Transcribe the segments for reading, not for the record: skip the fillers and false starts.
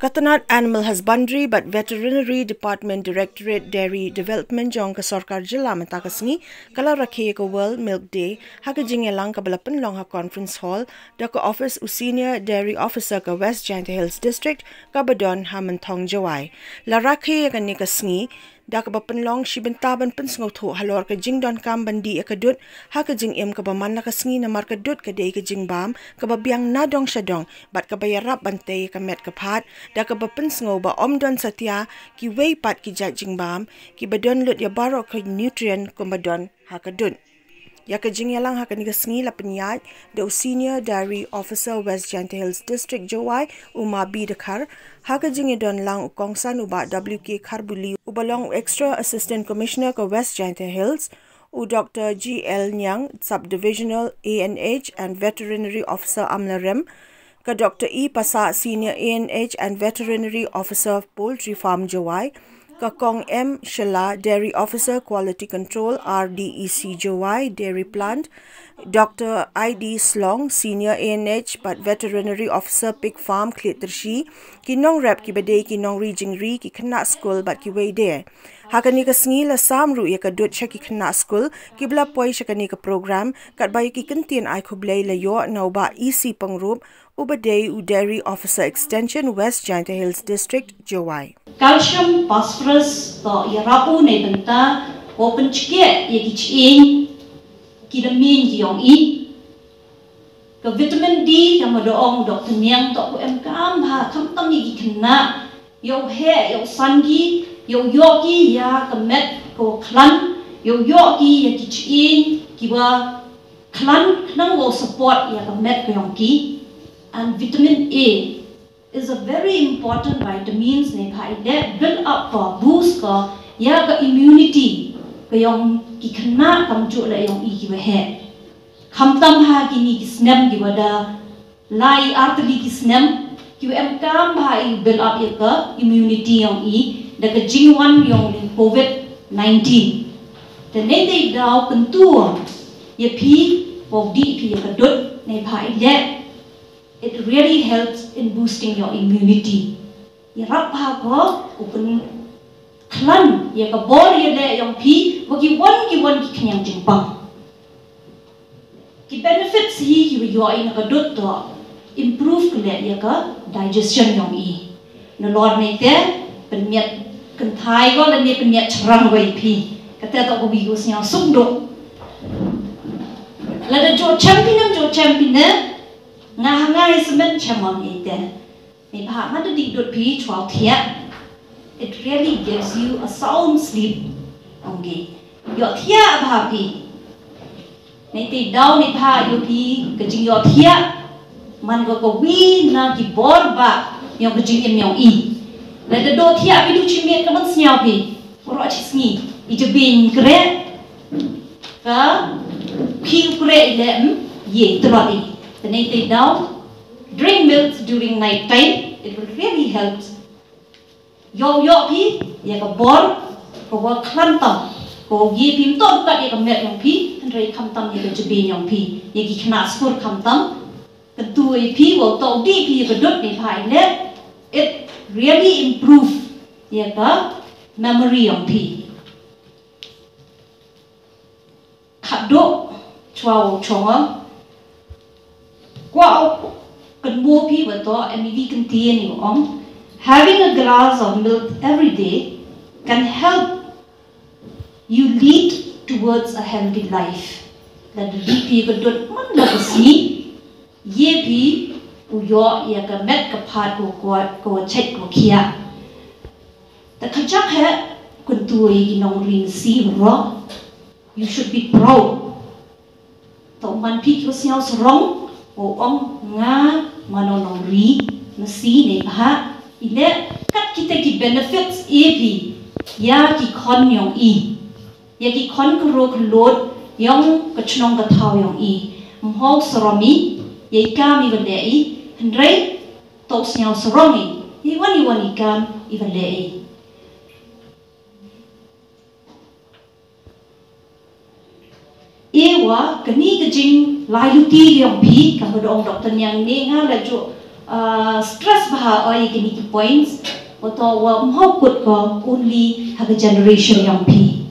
Katanat Animal Husbandry but Veterinary Department Directorate Dairy Development jong ka sarkar jila mentakasngi kala rakhe ko World Milk Day ha ka jingelang ka balapan long ha conference hall da ka office u senior dairy officer ka West Giant Hills District ka Badon ha mentong jawai la rakhe ka ni kasngi da ka bapanlong shibentaban pensngo tho halor ka jingdon kam bandi akadut ha ka jing em ka baman na kasngi na markadut ka dei ka jingbam ka babiang nadong syadong bat ka bayarap bantay ka met ka phat da ka bapensngo ba omdon satya ki wei pat ki jat jingbam ki badon lut ya baro ka nutrient ko badon ha kadut ya ka jingyalang ha ka ni kasngi la penyat da senior dairy officer West Giant Hills District Jowai Uma B Dakar ha ka jingedon lang ukongsan uba WK Kharbuli ubalong extra assistant commissioner ka West Giant Hills u Dr. GL Nyang subdivisional ANH and veterinary officer Amlarem ka Dr. E Pasa senior ANH and veterinary officer poultry farm Jowai ka Kong M Shala dairy officer quality control RDEC Jowai dairy plant Dr. ID Slong senior ANH but veterinary officer pig farm Kletershi kinong rep ki badai kinong region ri ki kena school but ki wei de hakani ka sngi la samru ya ka dot ki kena school ki bla poi shakani ka program kat bai ki kentin ai khublai la yo no ba EC pangrup ubadai u dairy officer extension West Giant Hills District Jowai calcium phosphorus to irapu nei benta open chike ye kiching kidamin yong i ka vitamin D yang madoong Dr. Niang to ku MKM ha kamtam yi kena yo he yo sangi yo yoki ya kamet ko klan yo yoki ya kiching kiwa klan nang wo support ya kamet ko yong ki and vitamin A is a very important vitamins ne khai de build up ko boost ko ya ka immunity ko yong ki khna kam chu la yong i ki he kham tam ha ki ni ki snem ki wada lai artli ki snem ki em kam ha i build up ya ka immunity yong i da ka jing wan yong covid 19 the ne de daw kan tu ye phi bo di phi ya ka dut ne phai le it really helps in boosting your immunity. Ya rap ha ko open klan ya ka bor ya le yang pi wagi wan ki kanyang jingpang. Ki benefits hi ki yo ai na ka dot to improve kle ya ka digestion yang i. No lor ne te pen miat kan thai go la ne pen miat charang wai pi. Kata to ko bi go snya suk do. La da jo champion ngai semen chamon ite ni bha ma di dot pi 12 thia it really gives you a sound sleep onge yo thia bha pi ni ti dau ni bha yo pi ka jing yo thia man ko wi na ki bor ba yo ka jing em yo i la da do thia pi du chi me ka man snya pi ro chi sngi I je bin kre ka pi kre le ye trodi. The night now, drink milk during night time. It will really help. Yo pi, ya ka bor, ko wa klan tam, ko ye pim to ka ye ka met yong pi, and ray kam tam ye ka jibin yong pi, ye ki kna skur kam tam, ka tu ye pi wo to di pi ye ka dot ni phai le. It really improve ye ka memory yong pi. Kado chwa chonga. Wow, can more people thought and we continue on. Having a glass of milk every day can help you lead towards a healthy life. That the people don't want to see. Ye pi uyo ya ka met ka phat ko check ko kia. The kachak he kuntu yi nong rin si ro. You should be proud. To man pi ko siaw wrong. O ong nga manonong ri nasi ne bha ile kat kita ki benefits evi ya ki khon yong I ya ki khon kro khlot yong kachnong ka thau yong I mhok sromi ye ka mi vale I hendrai to snyao sromi ye wani kam I vale I ewa kani kejing layuti yang pi kamu doang doktor yang ni laju stress bah oi kini points atau wa mau kut ko only have a generation yang pi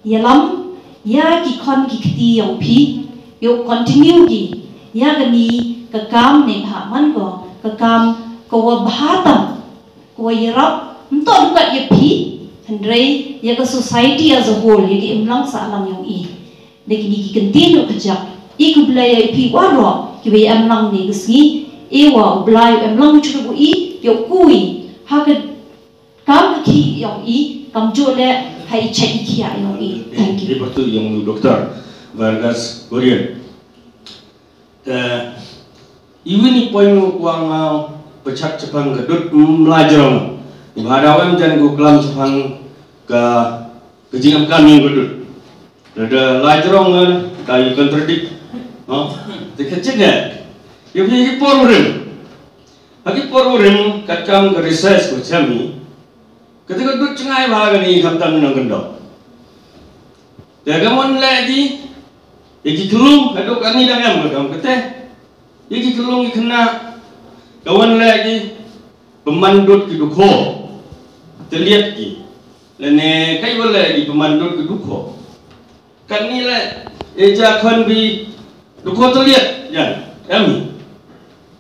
yalam ya ki kon ki kiti yang pi yo continue ki ya kani kekam ne bah man ko kekam ko wa bahatam ko yarap untuk dekat ya pi Hendrai, ya ke society as a whole, ya ke imlang sa alam yung Nagi ni continue kerja. Iku belaya pi waro, kiwe imlang ni kesni, ewa belaya imlang cukup yo kui, hakat kam ki yung kam jole hai cek kia yung Thank you. Lepas tu yang doktor Vargas Korean. Iwi ni poin kuang pecak cepang kedut melajar. Ibadawam jan go kelam sepang ke jingam kami gedut. Ada lajarong kayu kontradik. Tekecek ya. Yo pi porum. Hagi porum kacang ke research ko kami. Ketika dut cengai bahagani kamtam nang gendok. Dagamon lagi iki kelung kadok ani dangam gam kete. Iki kelung kena kawan lagi pemandut kidukho. Terlihat ki, lene kai boleh di pemandut kedukho. Kan ni lah, eja kon bi dukho terlihat, ya, kami.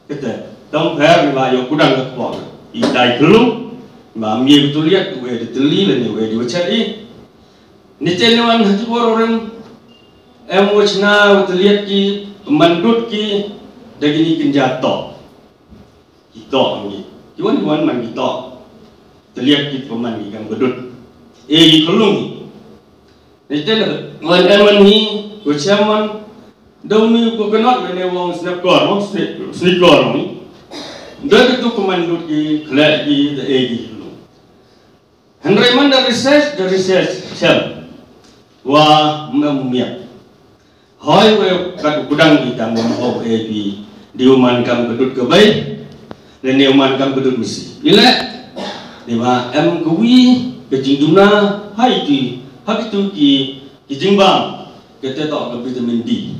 Kata, dom her ni bayo kudang kepol. Idai kelung, mami betul lihat, we diteli lene we diwacari. Ni cenawan haji orang wacna betul lihat ki pemandut ki dagini kenjato. Kita ni, kiwan man kita. Terlihat di peman di kang bedut, di kelung. Nanti man ni, kuciaman, dauni coconut lene wong snapcore, sneaker ni. Dah itu peman dut di kelak di kelung. Henry man dari research, siapa? Wah, memiak. Hai, kat gudang di tanggung jawab di uman kang bedut kebaik, lene uman kang bedut misi. Bila Lima kuwi kejingduna hai tu habitu ki kijingbang kete tok ke vitamin D.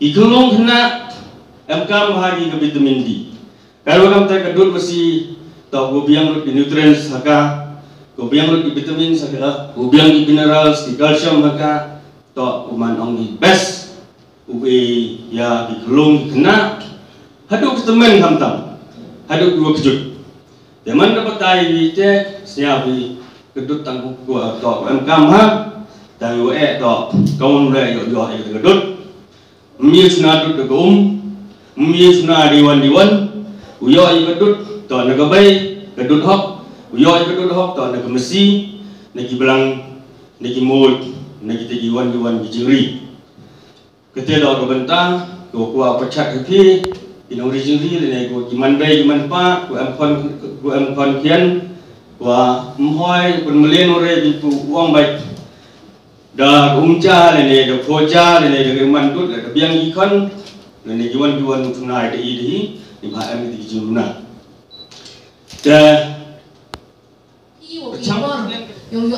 Ikulung kena kam hari ke vitamin D. Kalau kam tak kedut mesti tok gobiang lut nutrients haka gobiang lut vitamin haka gobiang minerals calcium haka tok uman ong best ubi ya ikulung kena haduk temen kamtam haduk dua kejut. Zaman dapat tayi cek siapi kedut tangguh gua tok kam ha tayu tok kaum le yo kedut mi suna dut mi suna diwan uyo kedut tok nagabai kedut hok uyo kedut hok tok nagamesi nagi belang nagi mut nagi tigiwan bijiri ketia tok bentang gua pecak ke in originally le go kiman bay kiman pa ko am kon kian wa mhoi kun melen ore bi pu wong bai da umja le do koja le de man dut le biang ikon le jiwan tunai de idi ni ba am di jumna da yo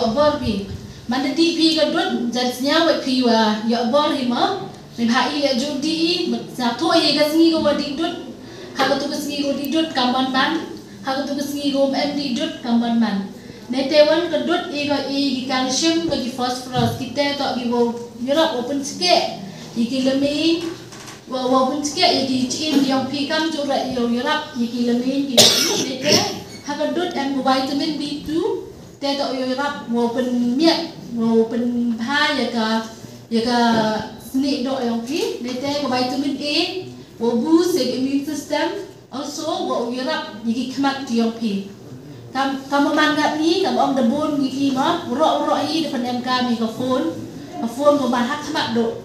abor bi man de di ga dut jasnya wa pi wa yo abor hima ni bhai ya judi sa tho ye ga singi go di dut ha ga tu ga singi go di dut kamban man ha ga tu ga singi go em di dut kamban man ne te wan ga dut e ga calcium ga gi phosphorus kita to gi go yura open ske yi ki lemi wa open ske yi ki chin yang pi kam ju ra yo yura yi ki lemi gi ne te ha ga dut em vitamin B2 te to yo yura open miet open bha ya ga Sni do yang pi, nete ko vitamin A, wo boost the immune system, also wo yurap yiki kmat yang pi. Kamu mangat ni, kamu om debun yiki ma, ro i depan MK mi ka phone ko ban hak kmat do.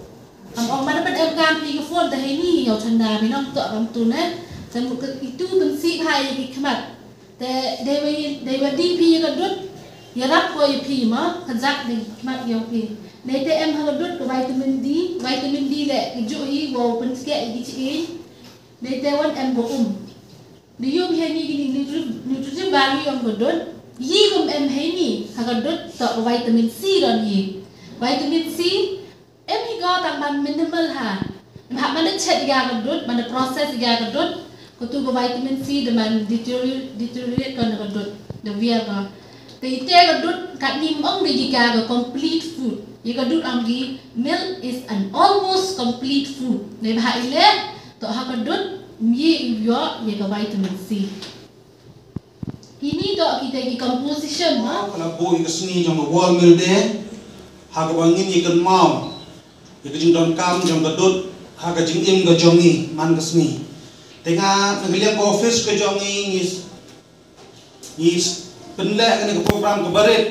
Kamu om mana depan MK mi ka phone, tapi ni yo chanda mi nong tok ram tu ne, dan itu tensi hai yiki kmat. Te dewa DP ka dut, yurap ko yiki ma, kazak de kmat yang pi. Nete em hagadut ke vitamin D le kejui wo penske gichi. Nete wan em go Diyo bihani gini nutrition value yang gadut. Yi gum em hani hagadut tak vitamin C dan yi. Vitamin C em hi ก็ตามบันมินิมอลค่ะมันได้เช็ดยากระดุดมันได้ process ยากระดุดก็ตัววิตามินซีมัน deteriorate กันกระดุดเดี๋ยวเวียก็แต่อีเต้กระดุดกัดนิ่มองได้ยิกาก็ complete food ยิกระดุดอันนี้ milk is an almost complete food ในภาคอิเล่ตัวหากระดุดมีเยอะยิกวิตามินซีini dok kita di composition mah. Kalau boy kesini jam wall mill deh, harga bangin ikan mau, ikan jingdon kam jam gedut, harga jingim ke jongi man kesini. Tengah ngeliat ke office ke jongi nis penlek kan ke program ke barit,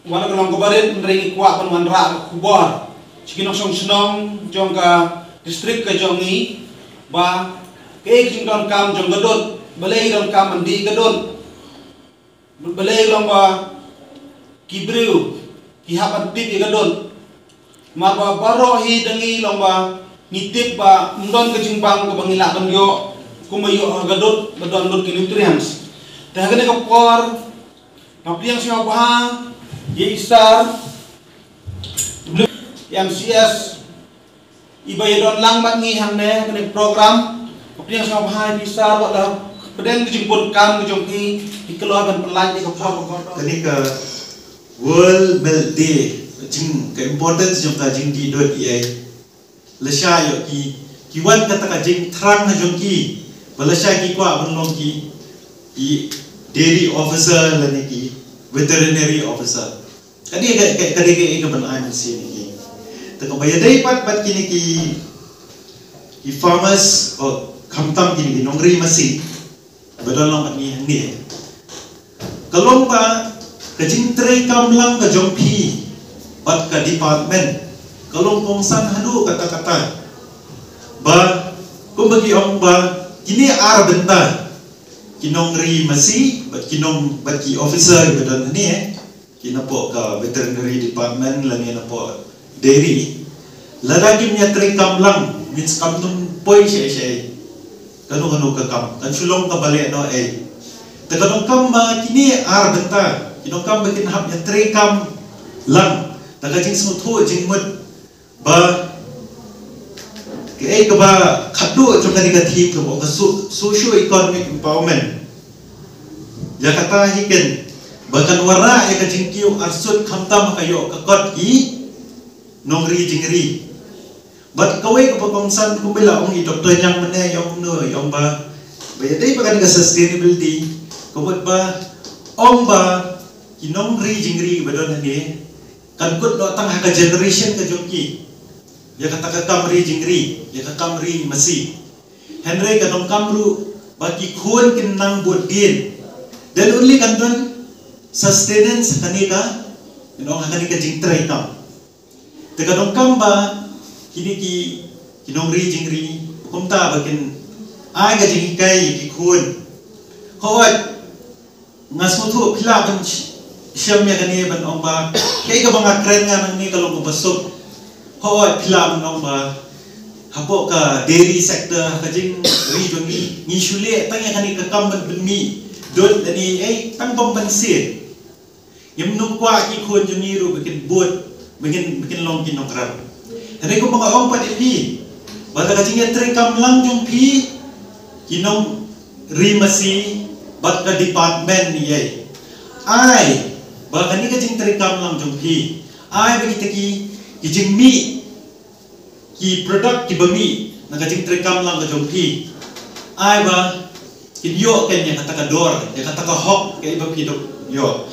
mana kalau ke barit menerangi kuat penuan rak kubur, cikin osong senong jong ke distrik ke jongi, bah ke jingdon kam jam gedut, balai jingdon kam mandi gedut. Balai lomba kibriu kihapan tip igadon marba barohi dengi lomba ngitip ba ndon kejimbang ke bangila banyo kumayo agadot badon dot nutrients dah kene kapor kapriang sing apa ye isar MCS ibayadon lang mat ngi hamne kene program kapriang sing apa isar wala Padahal kejemput kam kejongki dikeluarkan pelaj di kapal. Kini ke World Milk Day, jing ke importance jong ka jing di dot iai. Lesha yo ki wan kata ka jing terang na jongki. Balesha ki kwa benlong ki dairy officer lani ki veterinary officer. Kadi ke ben ai mesti ni ki. Teka bayadai pat kini ki farmers o kamtam kini nongri masih. Berdalong ni kalau ba kajing tray kamlang ka jompi pat ka department kalau kongsan hadu kata-kata ba kung bagi ong ba kini ar benta kinong ri masi bat kinong bagi officer bedan ni kinapo ka veterinary department lani na po dairy lalaki niya tray kamlang means kamtung poi siya kanu kakam kan sulong ka balik no kanong kam kini ar benta kinong kam bakin hap ya trekam lang taga jing smutho jing mut ba ke ba khadu jong ka team ko ka social economic empowerment ya kata hiken bakan wara ya ka jing kiu arsut khamtam kayo kakot ki nongri jingri But kawai kapagkongsan kumbila ong i-doktor niyang manay yung ba bayaday pa ka sustainability kapag ba ong ba kinong jingri ba doon hani kankut no tang haka generation ka jongki ya kata kamri jingri ya kamri masi Henry kanong kamru baki kuon kinang budin dan uli kanton sustenance kanika kinong haka nika jingtray kam te kanong kamba kini kinong jingri kumta bakin aga jing kai ki kun hawat ngasmutu pila ban syam ya kani ban omba kai ka bang kren nga nang ni kalong basok hawat pila ban omba hapo ka dairy sector ka jing region ni shule tang ya kani ka kam ban mi dot ani tang pampansin yam nung kwa ki kun juni ru bakin bot bakin long kinong kram Hari ko mga ong pati bata kajing yatre kam lang jong pi kinong rimasi bat ka department ni ay baka ni kajing tre kam lang jong pi ay bagi ki kijing mi ki product ki bami na kajing tre kam lang ka jong pi ay ba kinyo kanya kata ka dor ya kata ka hok kay iba pidok yo